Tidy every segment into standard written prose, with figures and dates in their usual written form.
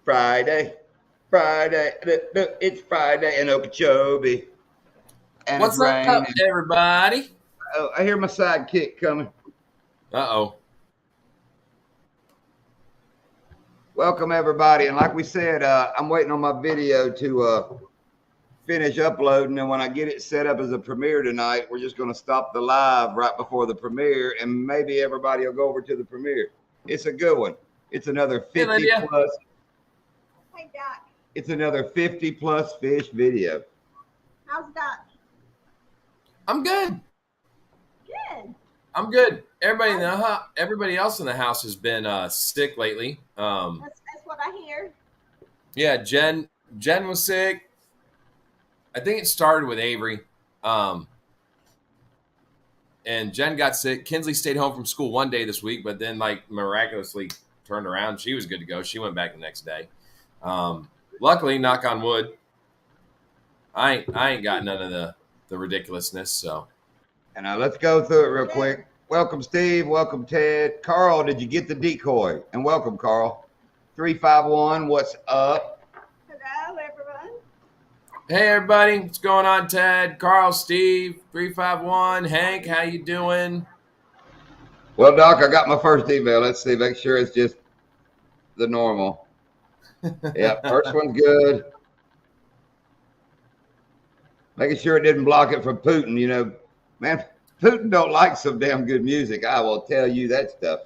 Friday, Friday. Look, it's Friday in Okeechobee, and it's What's up, raining. everybody? Oh, I hear my sidekick coming. Uh-oh. Welcome, everybody. And like we said, I'm waiting on my video to finish uploading. And when I get it set up as a premiere tonight, we're just going to stop the live right before the premiere, and maybe everybody will go over to the premiere. It's a good one. It's another Hey, 50 Lydia. plus. Hey, Doc. It's another 50 plus fish video. How's Doc? I'm good. Good. I'm good. Everybody else in the house has been sick lately. That's what I hear. Yeah, Jen was sick. I think it started with Avery. And Jen got sick. Kinsley stayed home from school one day this week, but then miraculously turned around. She was good to go. She went back the next day. Luckily, knock on wood, I ain't got none of the ridiculousness. So, And let's go through it real quick. Welcome, Steve. Welcome, Ted. Carl, did you get the decoy? And welcome, Carl. 351, what's up? Hello, everyone. hey everybody, what's going on? Ted, Carl, Steve, 351, Hank, how you doing? Well, Doc, I got my first email. Let's see, make sure it's just the normal. Yeah, first one's good. Making sure it didn't block it from Putin. You know, man, Putin don't like some damn good music. I will tell you that stuff.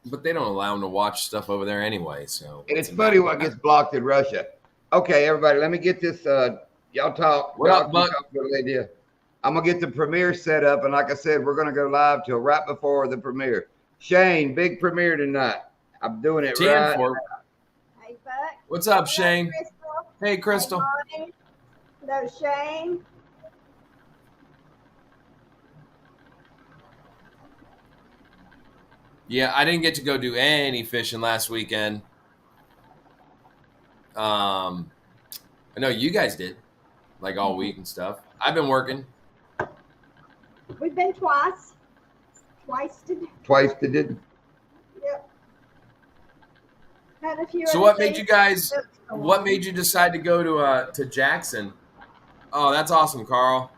But they don't allow them to watch stuff over there anyway. So And it's funny what gets blocked in Russia. Okay, everybody, let me get this. Y'all talk. What up, Buck? Idea. I'm going to get the premiere set up. And like I said, we're going to go live till right before the premiere. Shane, big premiere tonight. I'm doing it right. Hey, Buck. What's up, Hello, Shane? Crystal. Hey, Crystal. Hey, Bonnie. Hello, Shane. Yeah, I didn't get to go do any fishing last weekend. I know you guys did, like all week and stuff. I've been working. We've been twice. Twice to did. Yep. Had a few. So other what made things you guys? that's going What on. made you decide to go to Jackson? Oh, that's awesome, Carl.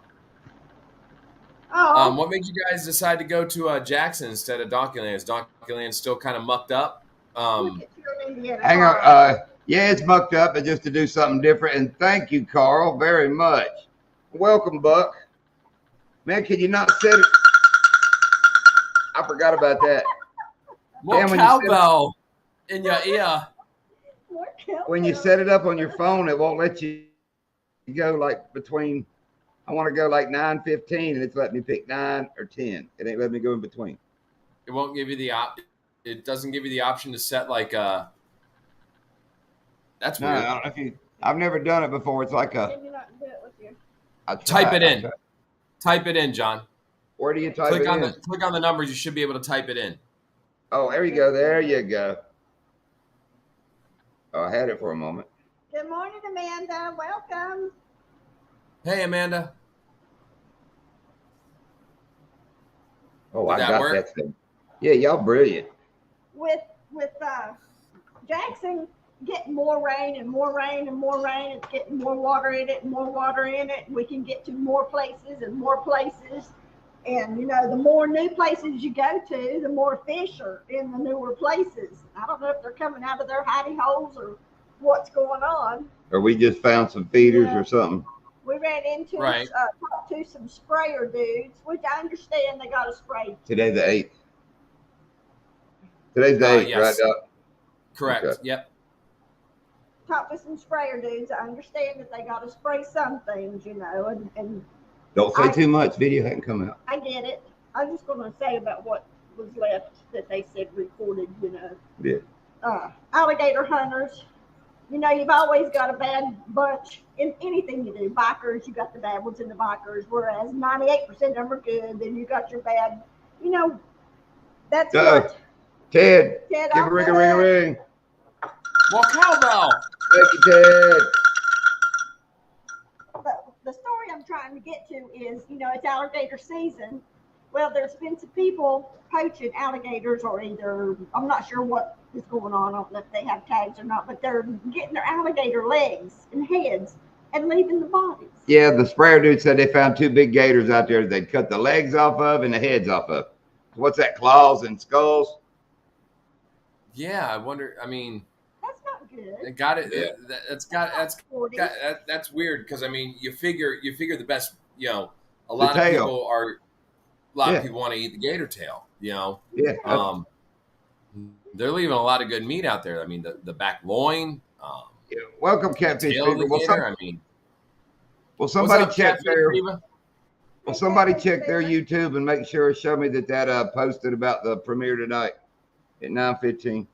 Oh, What made you guys decide to go to Jackson instead of Donkeyland? Is Donkeyland still kind of mucked up? look at you in Indiana. Hang on. Carl. Yeah, it's mucked up, but just to do something different. And thank you, Carl, very much. Welcome, Buck. Man, can you not set it? I forgot about that. More Damn, when you cowbell in your ear. More cowbell. When you set it up on your phone, it won't let you go like between. I want to go like 9:15, and it's letting me pick 9 or 10. It ain't letting me go in between. It won't give you the It doesn't give you the option to set like That's No, weird. I don't know if you. I've never done it before. It's like a. Can you not do it with your? Type it in. Type it in, John. Where do you type Click it on in? click on the numbers. You should be able to type it in. Oh, there you go. There you go. Oh, I had it for a moment. Good morning, Amanda. Welcome. Hey, Amanda. Oh, Did I that got work? that thing. Yeah, y'all brilliant. With Jackson getting more rain and more rain and more rain, it's getting more water in it and more water in it. We can get to more places and more places. And, you know, the more new places you go to, the more fish are in the newer places. I don't know if they're coming out of their hidey holes or what's going on. Or we just found some feeders Yeah. or something. We ran into Right. talked to some sprayer dudes, which I understand they got to spray. Today the 8th. Today's the 8th, Yes. right, Doc? Correct. Okay. Yep. Talked to some sprayer dudes. I understand that they got to spray some things, you know, and Don't say too much. Video hadn't come out. I get it. I'm just going to say about what was left that they said recorded, you know. Yeah. Alligator hunters. You know, you've always got a bad bunch in anything you do. Bikers, you got the bad ones in the bikers, whereas 98% of them are good. Then you got your bad, you know, that's what. Ted, Ted, give a ring, a ring, a ring. More cowbell. Thank you, Ted. The story I'm trying to get to is, you know, it's alligator season. Well, there's been some people poaching alligators, or either, I'm not sure what is going on. I don't know if they have tags or not, but they're getting their alligator legs and heads and leaving the bodies. Yeah, the sprayer dude said they found 2 big gators out there they'd cut the legs off of and the heads off of. What's that, claws and skulls? Yeah, I wonder. I mean, That's not good. it got it. Yeah. That's weird because I mean, you figure the best. You know, a lot The of tail. people are. A lot Yeah. of people want to eat the gator tail. You know, Yeah. they're leaving a lot of good meat out there. I mean, the back loin. Yeah. Welcome, The catfish tail of the people. gator. I mean, Will somebody what's up, check Catfish their Diva? Will somebody check their YouTube and make sure show me that posted about the premiere tonight at 9:15.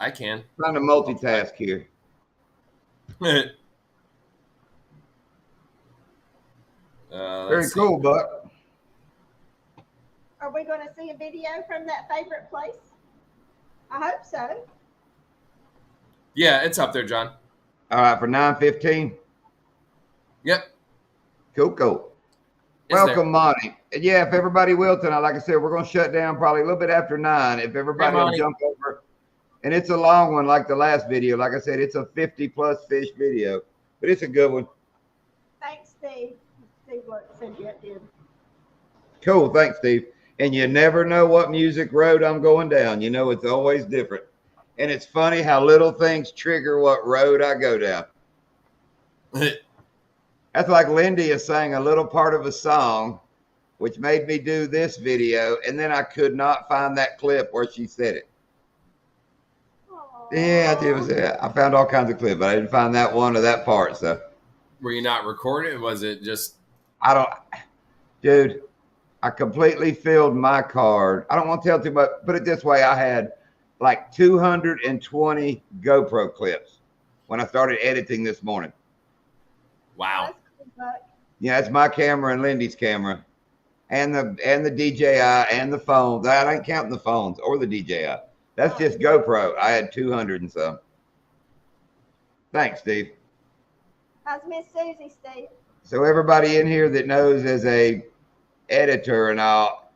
I can. Trying to multitask here. Very Very cool, Buck. Are we going to see a video from that favorite place? I hope so. Yeah, it's up there, John. All right, for 9:15. Yep. Cool. It's Welcome, there. Monty. And yeah, if everybody will tonight, like I said, we're going to shut down probably a little bit after 9. If everybody will Monty. jump over. And it's a long one like the last video. Like I said, it's a 50+ fish video, but it's a good one. Thanks, Steve. Steve said you did. Cool. Thanks, Steve. And you never know what music road I'm going down. You know, it's always different. And it's funny how little things trigger what road I go down. That's like Lindy is saying a little part of a song, which made me do this video. And then I could not find that clip where she said it. Aww. Yeah, it was. I found all kinds of clips, but I didn't find that one or that part. So Were you not recording? Was it just? I don't, dude. I completely filled my card. I don't want to tell too much. Put it this way: I had like 220 GoPro clips when I started editing this morning. Wow. That's good, Buck. Yeah, it's my camera and Lindy's camera, and the DJI and the phones. I ain't counting the phones or the DJI. That's just GoPro. I had 200 and some. Thanks, Steve. How's Miss Susie, Steve? So everybody in here that knows as a editor and all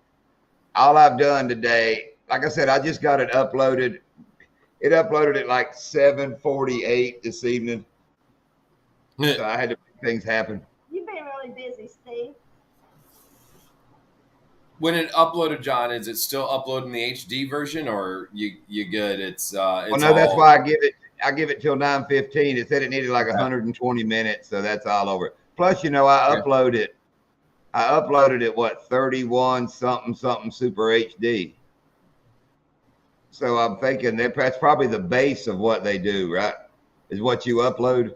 I've done today, like I said, I just got it uploaded. It uploaded at like 7:48 this evening. So I had to make things happen. You've been really busy, Steve. When it uploaded, John, is it still uploading the HD version, or you good? It's Well, no, that's why I give it till 9:15. It said it needed like 120 minutes, so that's all over. Plus, you know, I uploaded it what 31 something super HD. So I'm thinking that's probably the base of what they do, right? Is what you upload.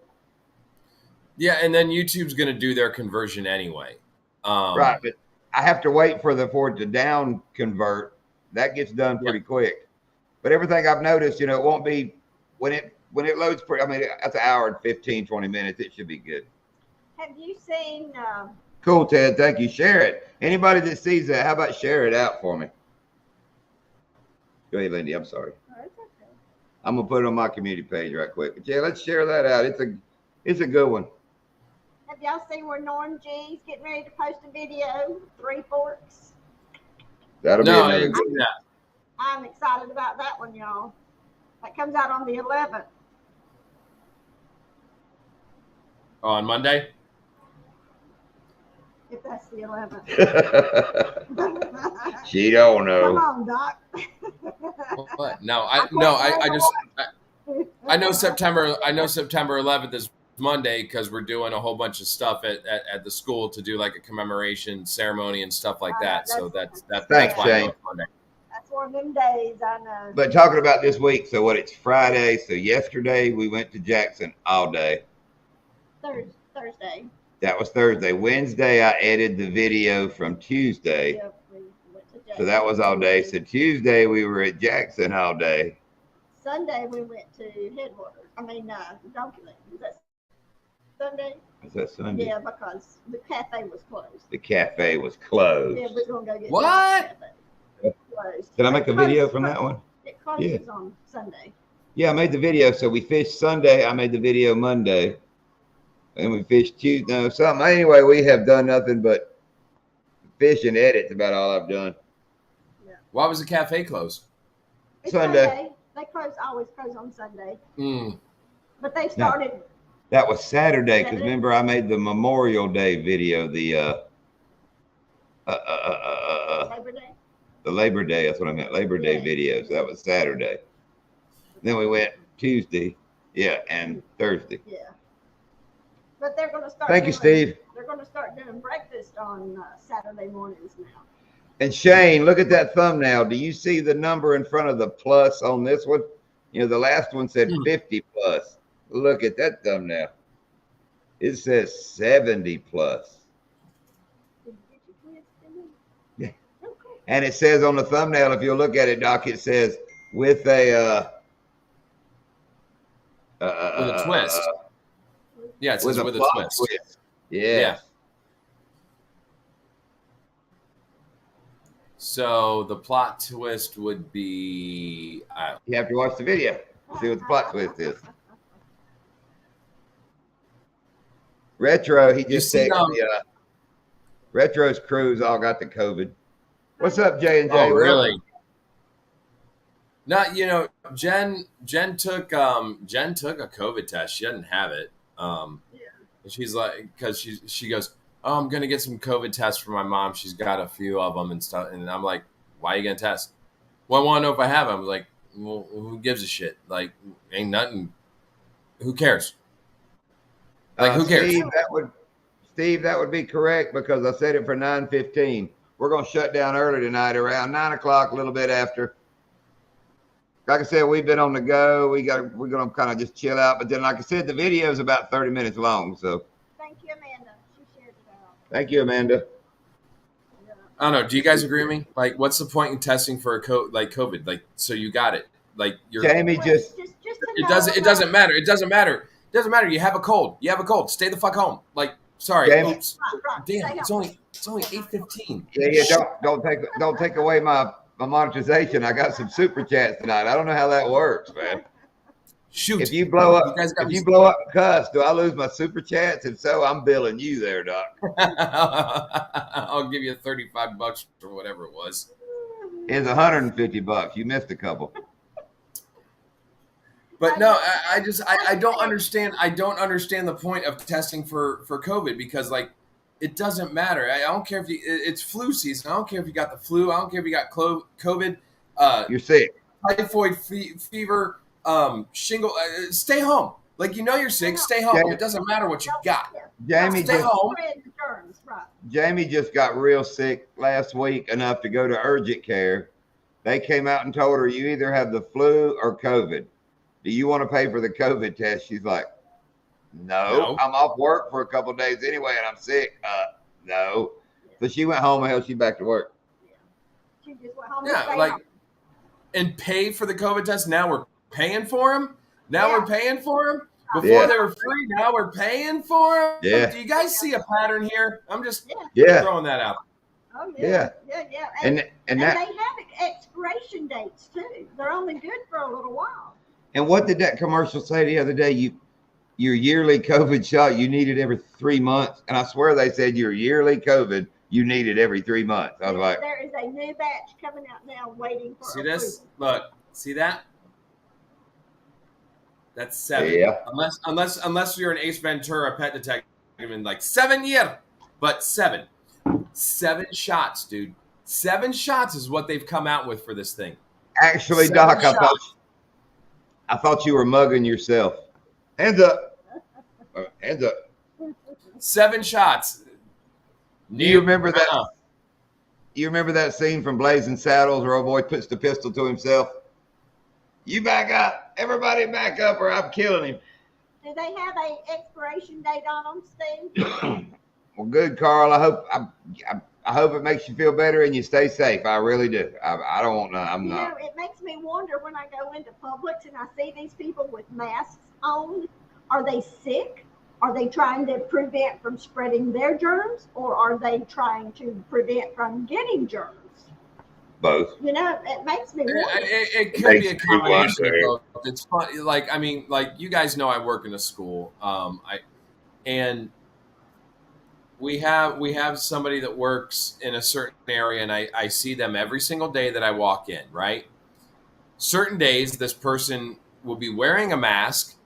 Yeah, and then YouTube's going to do their conversion anyway. Right, but I have to wait for it to down convert. That gets done pretty quick. But everything I've noticed, you know, it won't be when it loads. I mean, that's an hour and 15, 20 minutes. It should be good. Have you seen? Cool, Ted. Thank you. Share it. Anybody that sees that, how about share it out for me? Go ahead, Lindy. I'm sorry. Oh, it's okay. I'm gonna put it on my community page right quick. But yeah, let's share that out. It's a good one. Have y'all seen where Norm G's getting ready to post a video? Three Forks. That'll No, be I another didn't good see that. I'm excited about that one, y'all. That comes out on the 11th. Oh, on Monday. If that's the 11th. She don't Come know. on, Doc. What? No, I know September 11th is Monday because we're doing a whole bunch of stuff at the school to do like a commemoration ceremony and stuff like that. So that's Thanks, why Shane. it's Monday. That's one of them days, I know. But talking about this week, so what? It's Friday. So yesterday we went to Jackson all day. Thursday. That was Thursday. Wednesday I edited the video from Tuesday. Yep, we went to So that was all day. So Tuesday we were at Jackson all day. Sunday we went to Headwaters. Donkey Lane. Is that Sunday? Is that Sunday? Yeah, because the cafe was closed. The cafe was closed. Yeah, we're gonna go get What? dinner at the cafe. Closed. Did I make a It video closes- from that one? It closes on Sunday. Yeah, I made the video. So we fished Sunday. I made the video Monday. And we fished Tuesday. No, something. Anyway, we have done nothing but fish and edits about all I've done. Why was the cafe closed? It's Sunday. They always close on Sunday. Mm. But they started. No, that was Saturday because remember I made the Memorial Day video. The Labor Day. The Labor Day. That's what I meant. Labor Day video. So that was Saturday. Then we went Tuesday, and Thursday. Yeah. But they're going to start. Thank you, Steve. They're going to start doing breakfast on Saturday mornings now. And Shane, look at that thumbnail. Do you see the number in front of the plus on this one? You know, the last one said 50 plus. Look at that thumbnail. It says 70 plus. Yeah. And it says on the thumbnail, if you look at it, Doc, it says with a twist. Yeah, it says with a twist. Yeah. So the plot twist would be. You have to watch the video. See what the plot twist is. Retro, he just said Retro's crews all got the COVID. What's up, J&J? Oh, really? Not, you know, Jen took a COVID test. She doesn't have it. She's like, because she goes, oh, I'm gonna get some COVID tests for my mom. She's got a few of them and stuff. And I'm like, why are you gonna test? Well, I want to know if I have them. I'm like, well, who gives a shit? Like, ain't nothing. Who cares? Like, who cares? Steve, that would be correct because I said it for 9:15. We're gonna shut down early tonight around 9 o'clock, a little bit after. Like I said, we've been on the go. We're gonna kind of just chill out. But then, like I said, the video is about 30 minutes long. So thank you, Amanda. She shared it out. Thank you, Amanda. I don't know. Do you guys agree with me? Like, what's the point in testing for COVID? Like, so you got it. Like, you're. Jamie just it doesn't matter. It doesn't matter. It doesn't matter. You have a cold. Stay the fuck home. Like, sorry. Jamie, oops. Damn. It's only 8:15. Yeah. Don't take away my monetization. I got some super chats tonight. I don't know how that works, man. Shoot. If you blow up and cuss, do I lose my super chats? If so, I'm billing you there, Doc. I'll give you $35 or whatever it was. It's $150. You missed a couple. But no, I don't understand. I don't understand the point of testing for COVID because, like, it doesn't matter. I don't care if it's flu season. I don't care if you got the flu. I don't care if you got COVID. You're sick. Typhoid fever, shingle. Stay home. Like, you know you're sick. Stay home. It doesn't matter what you got. Jamie just got real sick last week enough to go to urgent care. They came out and told her, you either have the flu or COVID. Do you want to pay for the COVID test? She's like, no. I'm off work for a couple of days anyway, and I'm sick. No. So she went home, and hell, she's back to work. She just went home. And pay for the COVID test. Now we're paying for them. We're paying for them. Before they were free, now we're paying for them. Yeah. Do you guys see a pattern here? I'm just throwing that out. Oh yeah. And they have expiration dates too. They're only good for a little while. And what did that commercial say the other day? Your yearly COVID shot, you need it every 3 months. And I swear they said your yearly COVID, you need it every 3 months. I was like, there is a new batch coming out now waiting for See approval. this? Look, see that? That's 7. Yeah. Unless you're an Ace Ventura pet detective in like 7 years. But 7. 7 shots, dude. 7 shots is what they've come out with for this thing. Actually, Doc, I thought you were mugging yourself. Hands up. Hands up. 7 shots. You remember that? You remember that scene from Blazing Saddles where old boy puts the pistol to himself? You back up. Everybody back up or I'm killing him. Do they have an expiration date on them, Steve? Well, good, Carl. I hope it makes you feel better and you stay safe. I really do. I don't want none. I'm not. It makes me wonder when I go into Publix and I see these people with masks on. Are they sick? Are they trying to prevent from spreading their germs, or are they trying to prevent from getting germs? Both. You know, it makes me wonder. It could be a combination of both. It's fun. Like, I mean, like, you guys know I work in a school. And we have somebody that works in a certain area, and I see them every single day that I walk in, right? Certain days this person will be wearing a mask,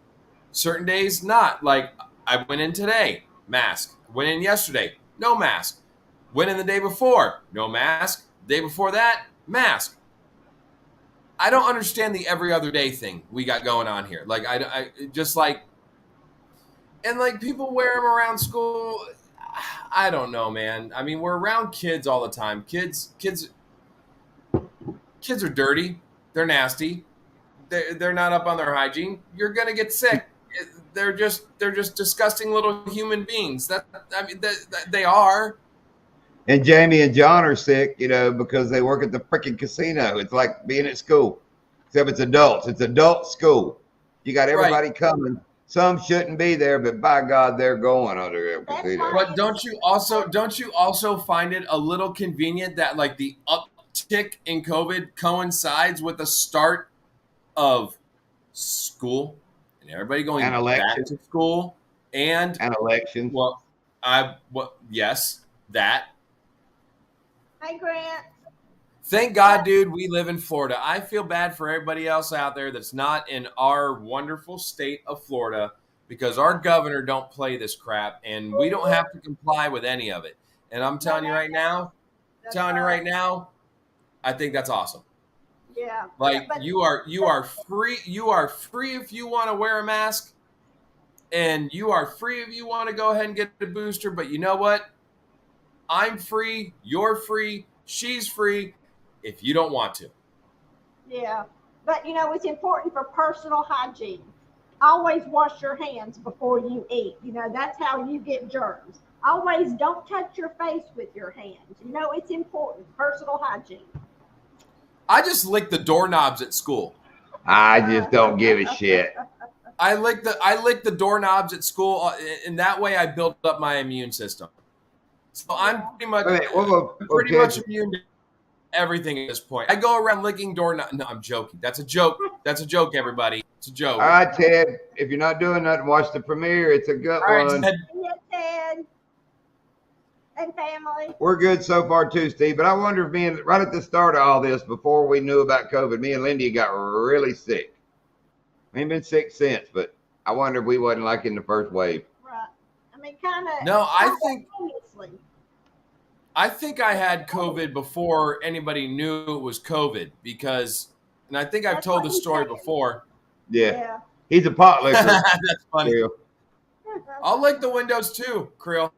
certain days not. Like I went in today, mask. Went in yesterday, no mask. Went in the day before, no mask. Day before that, mask. I don't understand the every other day thing we got going on here. Like I just like, and like people wear them around school. I don't know, man. I mean, we're around kids all the time. Kids are dirty. They're nasty. They're not up on their hygiene. You're gonna get sick. They're just disgusting little human beings. They are. And Jamie and John are sick, because they work at the freaking casino. It's like being at school, except it's adults. It's adult school. You got everybody coming. Some shouldn't be there, but by God, they're going under the casino. But don't you also find it a little convenient that like the uptick in COVID coincides with the start of school and everybody going back to school and elections? Well, yes, that. Hi, Grant. Thank God, dude, we live in Florida. I feel bad for everybody else out there that's not in our wonderful state of Florida because our governor don't play this crap and we don't have to comply with any of it. And I'm telling you right now, I think that's awesome. Yeah. Like you are free if you want to wear a mask and you are free if you want to go ahead and get a booster, but you know what? I'm free, you're free, she's free if you don't want to. Yeah. But it's important for personal hygiene. Always wash your hands before you eat. That's how you get germs. Always don't touch your face with your hands. It's important. Personal hygiene. I just lick the doorknobs at school. I just don't give a shit. I lick the doorknobs at school, and that way I built up my immune system. So I'm pretty much immune to everything at this point. I go around licking doorknobs. No, I'm joking. That's a joke. That's a joke, everybody. It's a joke. All right, Ted. If you're not doing nothing, watch the premiere. It's a good one. Ted. And family. We're good so far too, Steve. But I wonder if right at the start of all this, before we knew about COVID, me and Lindy got really sick. We ain't been sick since, but I wonder if we wasn't like in the first wave. Right. I mean, kind of. No, I think I had COVID before anybody knew it was COVID because, and I think I've told the story before. Yeah. He's a pot licker. That's funny. Creel. I'll lick the windows too, Creel.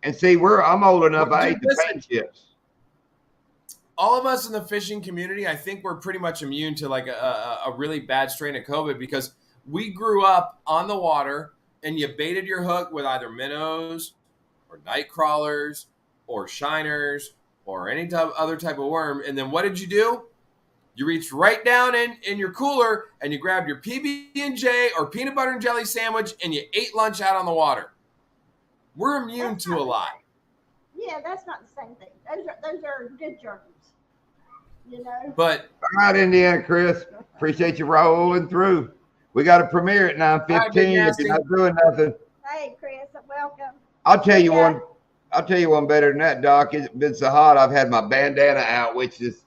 And see, I'm old enough. I ate the paint chips. All of us in the fishing community, I think we're pretty much immune to like a really bad strain of COVID because we grew up on the water and you baited your hook with either minnows or night crawlers or shiners or any other type of worm. And then what did you do? You reached right down in your cooler and you grabbed your PB&J or peanut butter and jelly sandwich and you ate lunch out on the water. We're immune to a lot. Yeah, that's not the same thing. Those are good germs. But all right, Indiana Chris, appreciate you rolling through. We got a premiere at 9:15. If you're not doing nothing. Hey, Chris, welcome. I'll tell you one better than that, Doc. It's been so hot. I've had my bandana out, which is.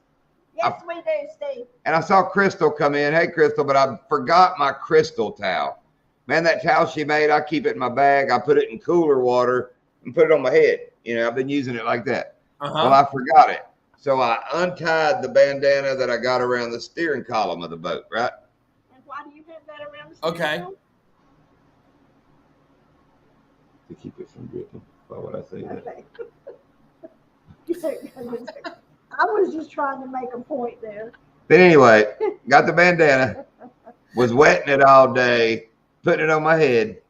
Yes, we do, Steve. And I saw Crystal come in. Hey, Crystal, but I forgot my crystal towel. Man, that towel she made, I keep it in my bag. I put it in cooler water and put it on my head. I've been using it like that. Well, I forgot it. So I untied the bandana that I got around the steering column of the boat, right? And why do you have that around the steering column? To keep it from dripping. Why would I say that? I was just trying to make a point there. But anyway, got the bandana, was wetting it all day, putting it on my head.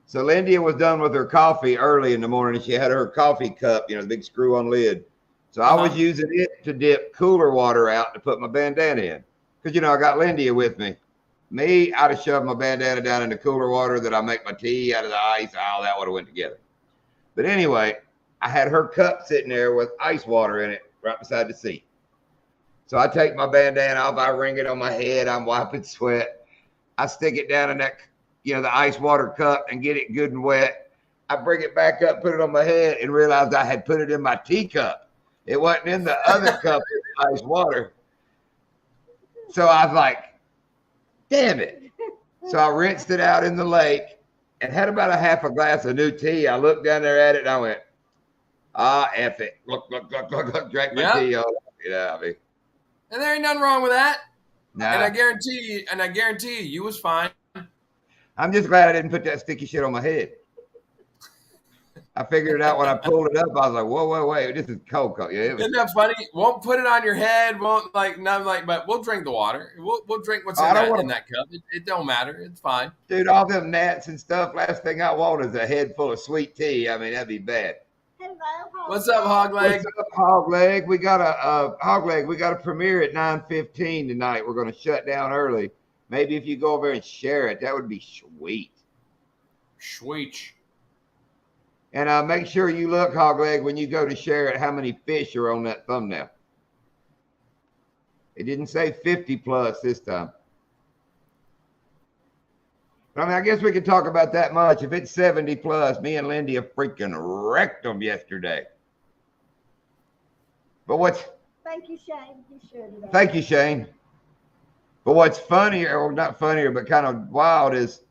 So Lindy was done with her coffee early in the morning. She had her coffee cup, the big screw-on lid. So I was using it to dip cooler water out to put my bandana in. Because, I got Lindy with me. Me, I'd have shoved my bandana down in the cooler water that I make my tea out of the ice. All that would have went together. But anyway, I had her cup sitting there with ice water in it right beside the seat. So I take my bandana off. I wring it on my head. I'm wiping sweat. I stick it down in that, the ice water cup and get it good and wet. I bring it back up, put it on my head, and realized I had put it in my teacup. It wasn't in the other cup with ice water. So I was like, damn it. So I rinsed it out in the lake and had about a half a glass of new tea. I looked down there at it and I went, F it. Look, drank my tea. All I mean. And there ain't nothing wrong with that. Nah. And I guarantee you was fine. I'm just glad I didn't put that sticky shit on my head. I figured it out when I pulled it up. I was like, whoa, wait, this is cold. Yeah, isn't that funny? Won't put it on your head. Won't but we'll drink the water. We'll drink what's in that cup. It don't matter. It's fine. Dude, all them gnats and stuff. Last thing I want is a head full of sweet tea. I mean, that'd be bad. Hello, what's up, Hogleg? What's up, Hogleg? We got a premiere at 9:15 tonight. We're going to shut down early. Maybe if you go over and share it, that would be sweet. Sweet. And make sure you look, Hogleg, when you go to share it, how many fish are on that thumbnail. It didn't say 50 plus this time. But I mean, I guess we could talk about that much. If it's 70 plus, me and Lindy have freaking wrecked them yesterday. But Thank you, Shane. He shared it. Thank you, Shane. But what's funnier, or not funnier, but kind of wild is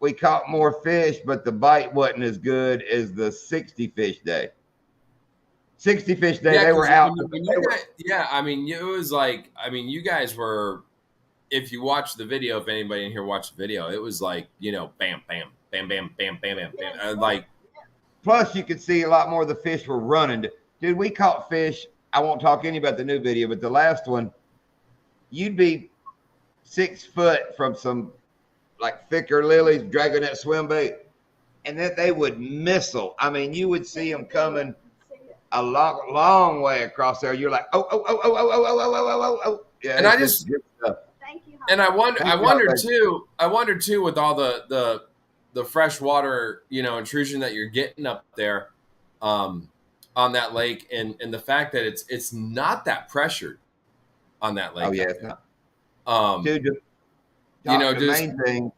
we caught more fish, but the bite wasn't as good as the 60 fish day. 60 fish day, they were out. I mean, it was like, you guys were, if you watch the video, if anybody in here watched the video, it was like, bam, bam, bam, bam, bam, bam, bam, bam. Like, plus you could see a lot more of the fish were running. Dude, we caught fish. I won't talk any about the new video, but the last one, you'd be 6 foot from some like thicker lilies dragging that swim bait, and that they would missile. I mean, you would see them coming a long way across there. You're like, oh. Yeah, and I just, thank you. And I wonder too, with all the freshwater, intrusion that you're getting up there, on that lake, and the fact that it's not that pressured on that lake. Oh yeah, it's not. Dude, the main thing,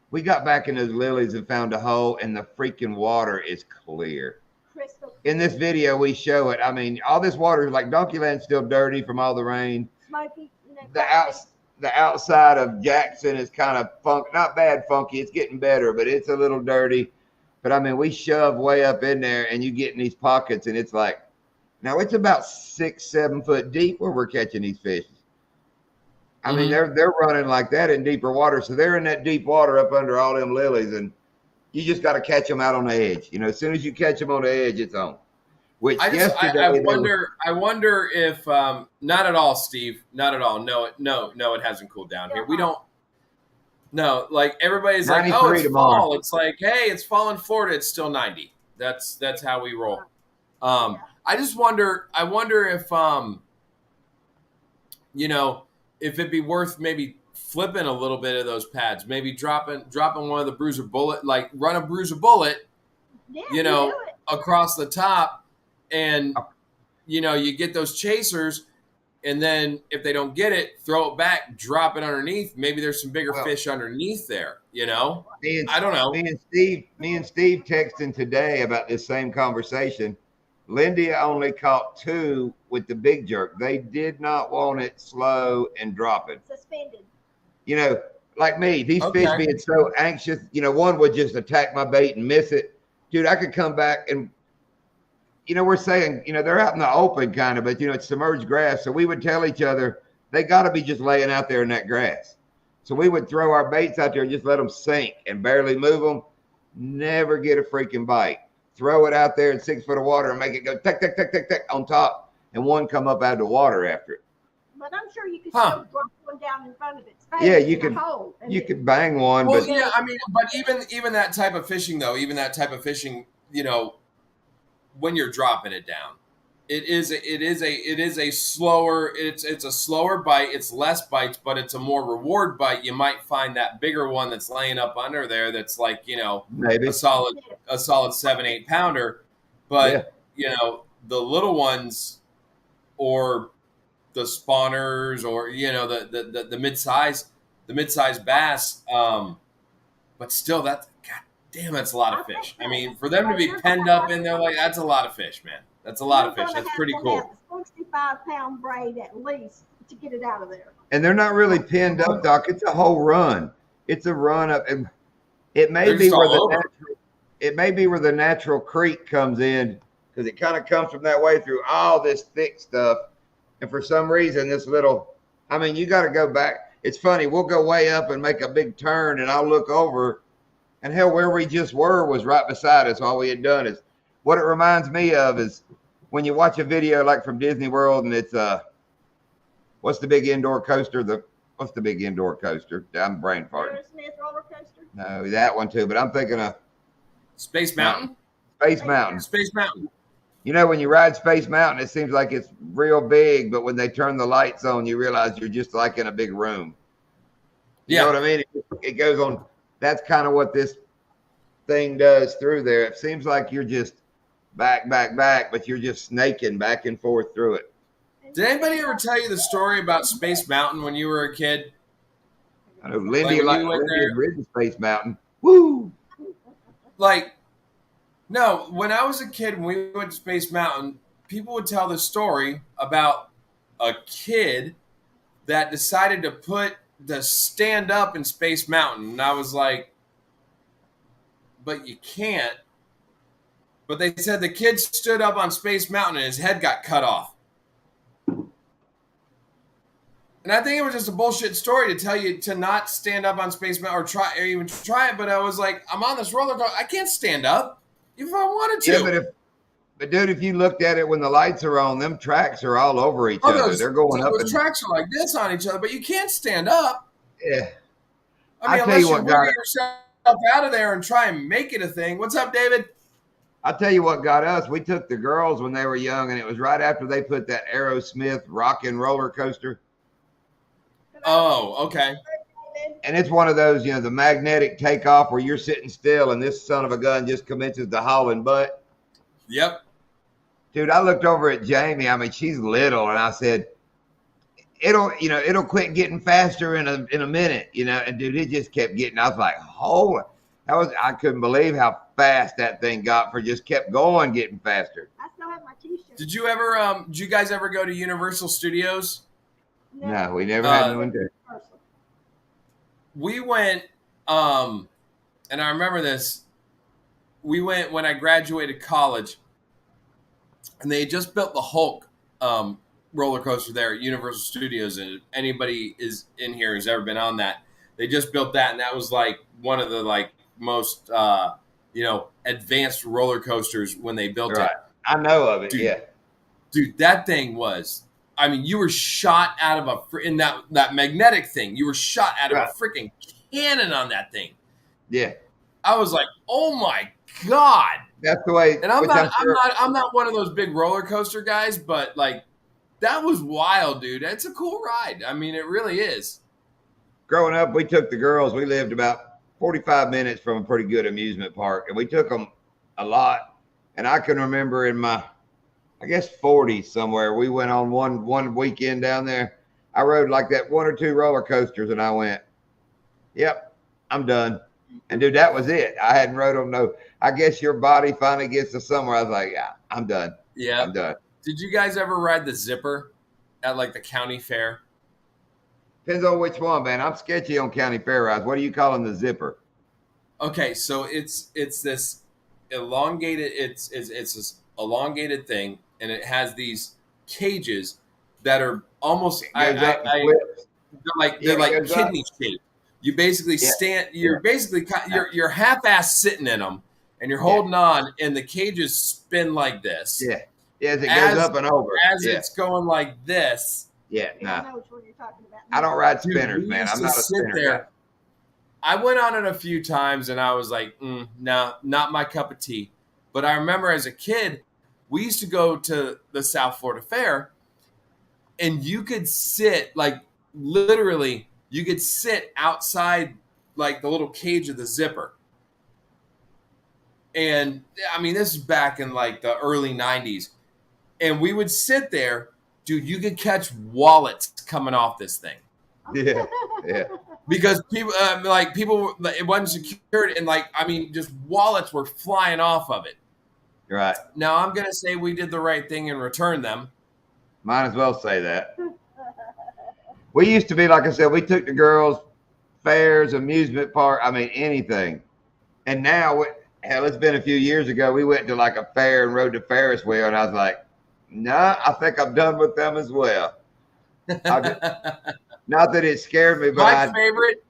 we got back in those lilies and found a hole, and the freaking water is clear. Crystal. In this video, we show it. I mean, all this water is like Donkeyland's still dirty from all the rain. Smoky. The outside of Jackson is kind of not bad funky. It's getting better, but it's a little dirty. But I mean, we shove way up in there, and you get in these pockets, and it's like, now it's about 6-7 foot deep where we're catching these fish. I mean, they're running like that in deeper water. So they're in that deep water up under all them lilies, and you just got to catch them out on the edge. As soon as you catch them on the edge, it's on. Which I wonder if not at all, Steve. Not at all. No, it hasn't cooled down here. We don't. No, like everybody's like, oh, it's fall. It's like, hey, it's fall in Florida. It's still 90. That's how we roll. I just wonder. I wonder if if it'd be worth maybe flipping a little bit of those pads, maybe dropping one of the Bruiser Bullet, like run a Bruiser Bullet, across the top, and you get those chasers, and then if they don't get it, throw it back, drop it underneath. Maybe there's some bigger fish underneath there. I don't know. Me and Steve texting today about this same conversation. Lindy only caught 2 with the big jerk. They did not want it slow and dropping. Suspended. Like me, these fish being so anxious, one would just attack my bait and miss it. Dude, I could come back and, we're saying, they're out in the open kind of, but, it's submerged grass. So we would tell each other, they got to be just laying out there in that grass. So we would throw our baits out there and just let them sink and barely move them. Never get a freaking bite. Throw it out there in 6 foot of water and make it go tick, tick, tick, tick, tick on top, and one come up out of the water after it. But I'm sure you could still drop one down in front of its face. Yeah, you could bang one. Well, yeah, I mean, but even that type of fishing, though, when you're dropping it down, it is a slower. It's a slower bite. It's less bites, but it's a more reward bite. You might find that bigger one that's laying up under there. That's like maybe a solid 7-8 pounder, but the little ones or the spawners or the mid-size bass. But still, God damn, that's a lot of fish. I mean, for them to be penned up in there, like, that's a lot of fish, man. That's a lot of fish. That's pretty cool. 65-pound braid at least to get it out of there. And they're not really pinned up, Doc. It's a whole run. It's a run up. And it may be where the natural creek comes in, because it kind of comes from that way through all this thick stuff. And for some reason, this little, I mean, you got to go back. It's funny. We'll go way up and make a big turn, and I'll look over, and hell, where we just were was right beside us. All we had done is, what it reminds me of is when you watch a video like from Disney World, and it's what's the big indoor coaster? What's the big indoor coaster? I'm brain farting. Smith roller coaster? No, that one too. But I'm thinking of Space Mountain. Space Mountain. Space Mountain. You know, when you ride Space Mountain, it seems like it's real big, but when they turn the lights on, you realize you're just like in a big room. You know what I mean? It goes on. That's kind of what this thing does through there. It seems like you're just back, but you're just snaking back and forth through it. Did anybody ever tell you the story about Space Mountain when you were a kid? I know Lindy had ridden Space Mountain. Woo! Like, no, when I was a kid, when we went to Space Mountain, people would tell the story about a kid that decided to stand up in Space Mountain. And I was like, but you can't. But they said the kid stood up on Space Mountain and his head got cut off. And I think it was just a bullshit story to tell you to not stand up on Space Mountain or even try it. But I was like, I'm on this roller coaster. I can't stand up if I wanted to. Yeah, but dude, if you looked at it when the lights are on, them tracks are all over each other. They're going up. Those tracks are like this on each other, but you can't stand up. Yeah. I mean, unless you wiggle yourself out of there and try and make it a thing. What's up, David? I'll tell you what got us. We took the girls when they were young, and it was right after they put that Aerosmith rockin' roller coaster. Oh, okay. And it's one of those, you know, the magnetic takeoff where you're sitting still and this son of a gun just commences to hauling butt. Yep. Dude, I looked over at Jamie. I mean, she's little, and I said, it'll quit getting faster in a minute, you know. And dude, it just kept getting. I was like, holy, I couldn't believe how fast that thing got. Just kept going, getting faster. I still have my T-shirt. Did you guys ever go to Universal Studios? No, we never had one there. We went, and I remember this. We went when I graduated college, and they had just built the Hulk roller coaster there at Universal Studios. And if anybody is in here who's ever been on that, they just built that, and that was like one of the most advanced roller coasters when they built it. I know of it. Dude, yeah, dude, that thing was. I mean, you were shot out of in that magnetic thing. You were shot out of a freaking cannon on that thing. Yeah, I was like, oh my god, that's the way. And I'm not one of those big roller coaster guys, but like that was wild, dude. It's a cool ride. I mean, it really is. Growing up, we took the girls. We lived about 45 minutes from a pretty good amusement park, and we took them a lot. And I can remember in my 40 somewhere. We went on one weekend down there. I rode like that one or two roller coasters, and I went, "Yep, I'm done." And dude, that was it. I hadn't rode them. No, I guess your body finally gets to somewhere. I was like, "Yeah, I'm done." Yeah, I'm done. Did you guys ever ride the zipper at like the county fair? Depends on which one, man. I'm sketchy on county fair rides. What are you calling the zipper? Okay, so it's this elongated. It's this elongated thing. And it has these cages that are almost they're like kidney shaped. You basically stand. You're basically you're half-ass sitting in them, and you're holding on, and the cages spin like this. Yeah, as it goes up and over. As it's going like this. Yeah, I know which one you're talking about. I don't ride spinners, man. I'm not a spinner guy. I went on it a few times, and I was like, no, not my cup of tea. But I remember as a kid, we used to go to the South Florida Fair, and you could sit, like, literally, you could sit outside, like, the little cage of the zipper. And, I mean, this is back in, like, the early 90s. And we would sit there. Dude, you could catch wallets coming off this thing. Yeah, yeah. because people it wasn't secured, and just wallets were flying off of it. Right. Now I'm gonna say we did the right thing and returned them. Might as well say that. We used to be, like I said, we took the girls fairs, amusement park, I mean anything. And now, hell, it's been a few years ago. We went to like a fair and rode the Ferris wheel, and I was like, "Nah, I think I'm done with them as well." Not that it scared me, but my favorite.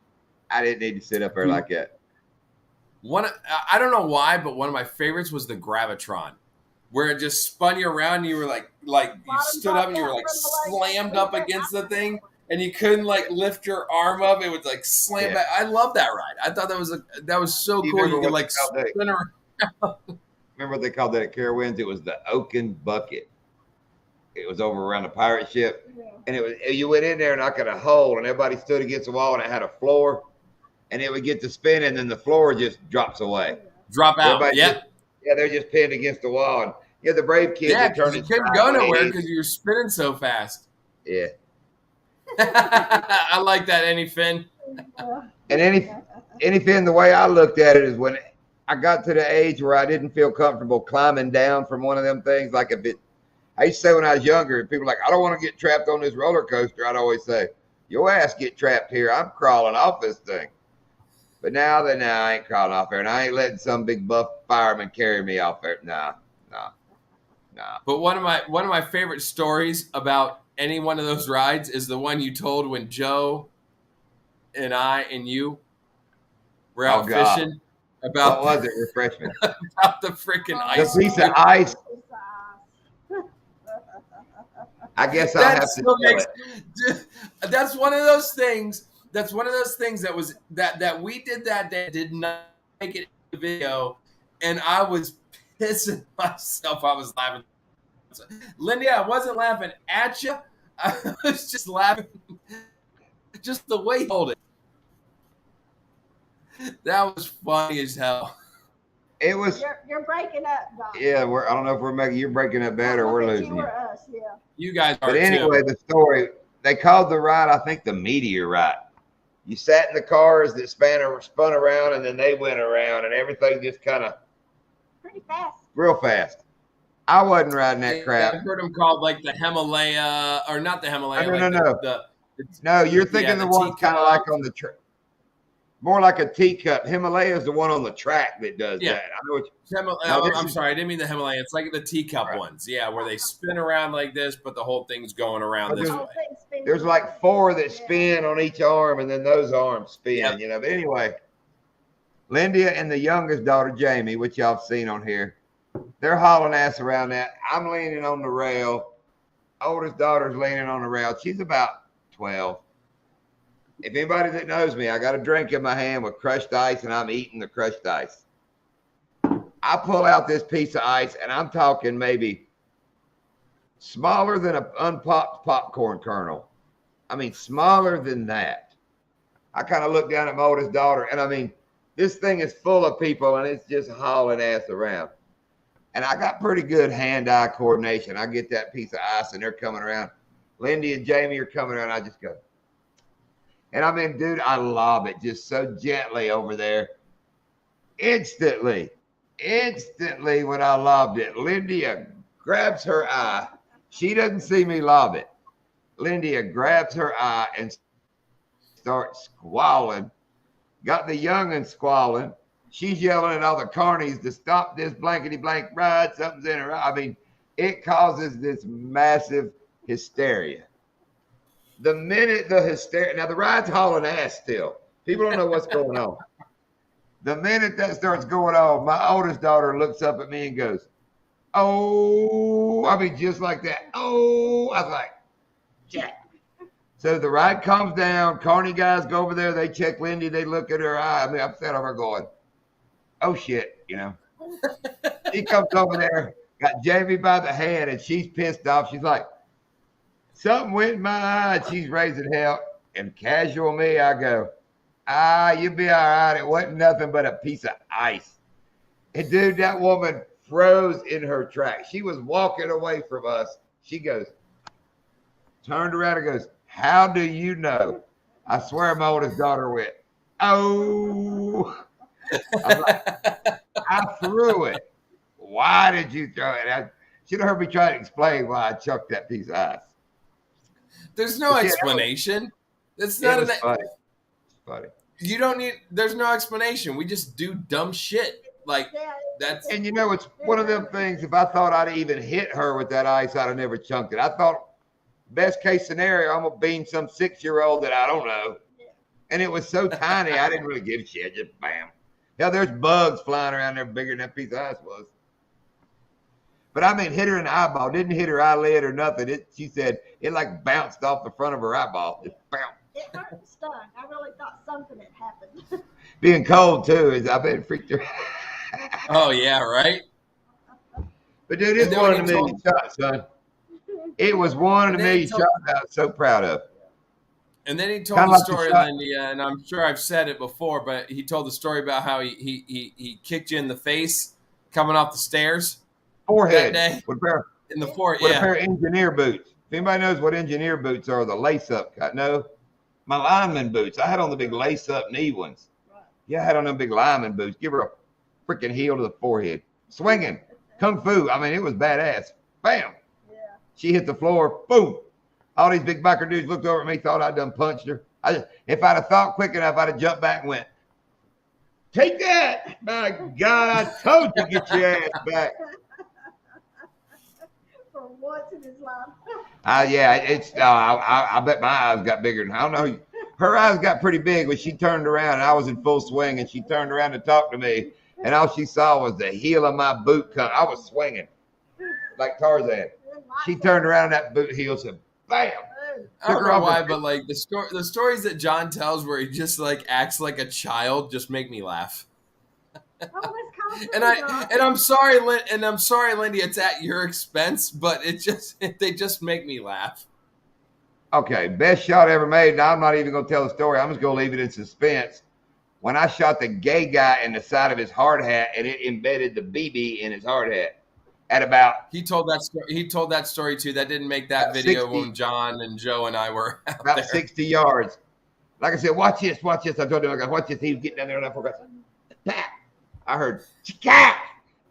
I didn't need to sit up there like that. I don't know why, but one of my favorites was the Gravitron, where it just spun you around, and you were like you stood up and you were like slammed up against the thing, and you couldn't like lift your arm up. It would like slam back. I love that ride. I thought that was so cool. You could like spin around. Remember what they called that at Carowinds? It was the Oaken Bucket. It was over around the pirate ship, and you went in there and knocked at a hole, and everybody stood against the wall, and it had a floor, and it would get to spin, and then the floor just drops away. Drop out. Yeah, they're just pinned against the wall, and the brave kids. Yeah, you couldn't go nowhere because you were spinning so fast. Yeah. I like that, Any Finn. And Any Finn, the way I looked at it is when I got to the age where I didn't feel comfortable climbing down from one of them things. Like I used to say when I was younger, people were like, I don't want to get trapped on this roller coaster. I'd always say, your ass get trapped here. I'm crawling off this thing. But now I ain't crawling off there, and I ain't letting some big buff fireman carry me off there. Nah. But one of my favorite stories about any one of those rides is the one you told when Joe and I and you were out fishing. What was it? Refreshment. About the freaking ice. The piece of ice. I guess I'll have to tell it. That's one of those things. That's one of those things that we did that day. Did not make it in the video, and I was pissing myself. I was laughing. Lindy, I wasn't laughing at you. I was just laughing. Just the way you hold it. That was funny as hell. It was. You're breaking up, Doc. Yeah, I don't know if you're breaking up bad or we're losing you. Us, yeah. You guys are. But anyway, the story, they called the ride, I think, the meteor ride. You sat in the cars that spun around, and then they went around, and everything just kind of pretty fast. Real fast. I wasn't riding that crap. I heard them called like the Himalaya, or not the Himalaya. No. No, you're thinking the one kind of like on the track. More like a teacup. Himalaya is the one on the track that does that. I know I'm sorry, I didn't mean the Himalaya. It's like the teacup ones. Yeah, where they spin around like this, but the whole thing's going around this way. There's like 4 that spin on each arm, and then those arms spin, But anyway, Lindy and the youngest daughter, Jamie, which y'all have seen on here, they're hauling ass around that. I'm leaning on the rail. Oldest daughter's leaning on the rail. She's about 12. If anybody that knows me, I got a drink in my hand with crushed ice, and I'm eating the crushed ice. I pull out this piece of ice, and I'm talking maybe smaller than an unpopped popcorn kernel. I mean, smaller than that. I kind of look down at my oldest daughter, and I mean, this thing is full of people, and it's just hauling ass around. And I got pretty good hand-eye coordination. I get that piece of ice, and they're coming around. Lindy and Jamie are coming around. I just go. And I mean, dude, I lob it just so gently over there. Instantly when I lobbed it, Lindia grabs her eye. She doesn't see me lob it. Lindia grabs her eye and starts squalling. Got the young'un squalling. She's yelling at all the carnies to stop this blankety blank ride. Something's in her eye. I mean, it causes this massive hysteria. The minute the hysteria, now the ride's hauling ass still. People don't know what's going on. The minute that starts going on, my oldest daughter looks up at me and goes, oh, I mean, just like that. Oh, I was like, Jack. So the ride calms down. Carney guys go over there. They check Lindy. They look at her eye. I mean, I'm sitting over going, oh, shit, She comes over there, got Jamie by the hand, and she's pissed off. She's like, something went in my eye. She's raising hell. And casual me, I go, you'll be all right. It wasn't nothing but a piece of ice. And dude, that woman froze in her tracks. She was walking away from us. She goes, turned around and goes, how do you know? I swear my oldest daughter went, oh. I'm like, I threw it. Why did you throw it? She'd have heard me try to explain why I chucked that piece of ice. There's no explanation. It's not it was funny. It's funny. You don't need. There's no explanation. We just do dumb shit. Like that's. And you know, it's one of them things. If I thought I'd even hit her with that ice, I'd have never chunked it. I thought, best case scenario, I'm gonna bean some 6-year-old that I don't know. And it was so tiny, I didn't really give a shit. Just bam. Hell, there's bugs flying around there bigger than that piece of ice was. But I mean, hit her in the eyeball. Didn't hit her eyelid or nothing. She said it like bounced off the front of her eyeball. Just bounced. It hurt and stung. I really thought something had happened. Being cold too I bet it freaked her. Oh yeah, right. But dude, it's one in a million shots, son. It was one in a million shots I was so proud of. And then he told the story, Lindy, and I'm sure I've said it before, but he told the story about how he kicked you in the face coming off the stairs. Forehead. That day. In the forehead, with a pair of engineer boots. If anybody knows what engineer boots are, the lace-up cut. No, my lineman boots. I had on the big lace-up knee ones. Yeah, I had on them big lineman boots. Give her a freaking heel to the forehead. Swinging. Kung fu. I mean, it was badass. Bam. Yeah. She hit the floor. Boom. All these big biker dudes looked over at me, thought I'd done punched her. If I'd have thought quick enough, I'd have jumped back and went, take that. My God, I told you to get your ass back. For once in his life. Yeah, I bet my eyes got bigger than, I don't know. Her eyes got pretty big when she turned around and I was in full swing and she turned around to talk to me. And all she saw was the heel of my boot come. I was swinging like Tarzan. She turned around, that boot heel said, bam. I don't know why, but like the stories that John tells where he just like acts like a child just make me laugh. And I'm sorry, Lindy, it's at your expense, but they just make me laugh. Okay, best shot ever made. Now I'm not even gonna tell the story. I'm just gonna leave it in suspense. When I shot the gay guy in the side of his hard hat and it embedded the BB in his hard hat. At about he told that story too. That didn't make that video 60, when John and Joe and I were out about there. 60 yards. Like I said, watch this. I told him, I got watch this. He was getting down there and I forgot. I heard Chica.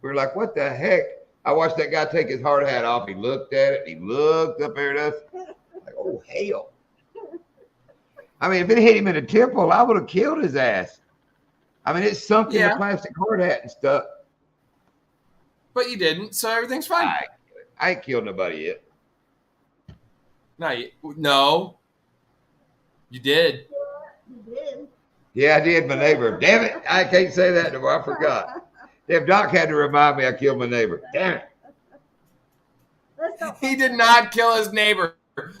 We were like, what the heck? I watched that guy take his hard hat off. He looked at it. He looked up there at us. Like, oh hell. I mean, if it hit him in the temple, I would have killed his ass. I mean, it sunk in the plastic hard hat and stuff. But you didn't, so everything's fine. I ain't killed nobody yet. No. You did. You did. Yeah, I did, my neighbor. Damn it. I can't say that anymore. I forgot. If Doc had to remind me I killed my neighbor. Damn it. He did not kill his neighbor.